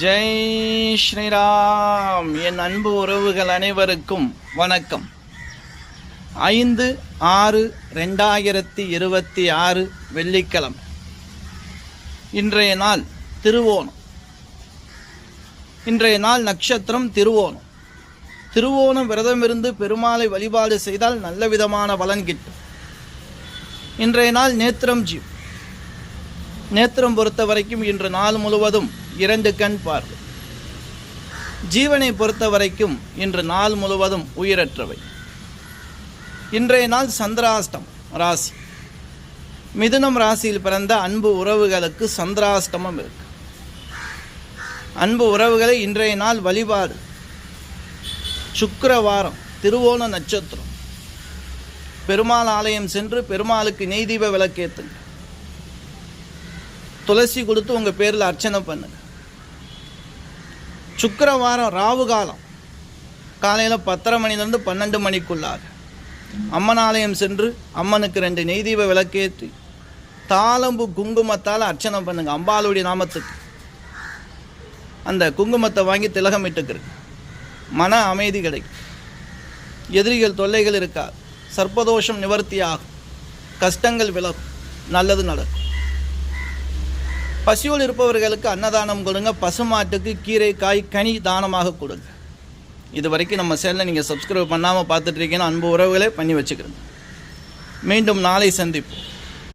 ஜெய் ஸ்ரீராம். என் அன்பு உறவுகள் அனைவருக்கும் வணக்கம். 5/6/2026 வெள்ளிக்கிழமை. இன்றைய நாள் திருவோணம். இன்றைய நாள் நட்சத்திரம் திருவோணம். திருவோணம் விரதமிருந்து பெருமாளை வழிபாடு செய்தால் நல்ல விதமான பலன் கிட்டும். இன்றைய நாள் நேத்திரம் ஜீவ். நேத்திரம் பொறுத்த வரைக்கும் இன்று நாள் முழுவதும் 2 கண் பார்வை. ஜீவனை பொறுத்த வரைக்கும் இன்று நாள் முழுவதும் உயிரற்றவை. இன்றைய நாள் சந்திராஷ்டம் ராசி. மிதுனம் ராசியில் பிறந்த அன்பு உறவுகளுக்கு சந்திராஷ்டமம் இருக்கு. அன்பு உறவுகளை இன்றைய நாள் வழிபாடு சுக்கிரவாரம், திருவோண நட்சத்திரம். பெருமாள் ஆலயம் சென்று பெருமாளுக்கு நெய் தீப விளக்கேற்றுங்க. துளசி கொடுத்து உங்கள் பேரில் அர்ச்சனை பண்ணுங்க. சுக்கிரவாரம் ராவு காலம் காலையில் 10:30 மணிலேருந்து 12 மணிக்குள்ளாக அம்மன் ஆலயம் சென்று அம்மனுக்கு 2 நெய் தீப விளக்கேற்றி தாளம்பு குங்குமத்தால் அர்ச்சனை பண்ணுங்க. அம்பாளுடைய நாமத்துக்கு அந்த குங்குமத்தை வாங்கி திலகமிட்டுக்கிறேன். மன அமைதி கிடைக்கும். எதிரிகள் தொல்லைகள் இருக்காது. சர்ப்பதோஷம் நிவர்த்தி ஆகும். கஷ்டங்கள் விலகும். நல்லது நடக்கும். பசியோடு இருப்பவர்களுக்கு அன்னதானம் கொடுங்க. பசுமாட்டுக்கு கீரை காய் கனி தானமாக கொடுங்க. இது வரைக்கும் நம்ம சேனலை நீங்கள் சப்ஸ்கிரைப் பண்ணாமல் பார்த்துட்டு இருக்கீங்கன்னா அன்பு உறவுகளே பண்ணி வச்சுக்கிறேன். மீண்டும் நாளை சந்திப்போம்.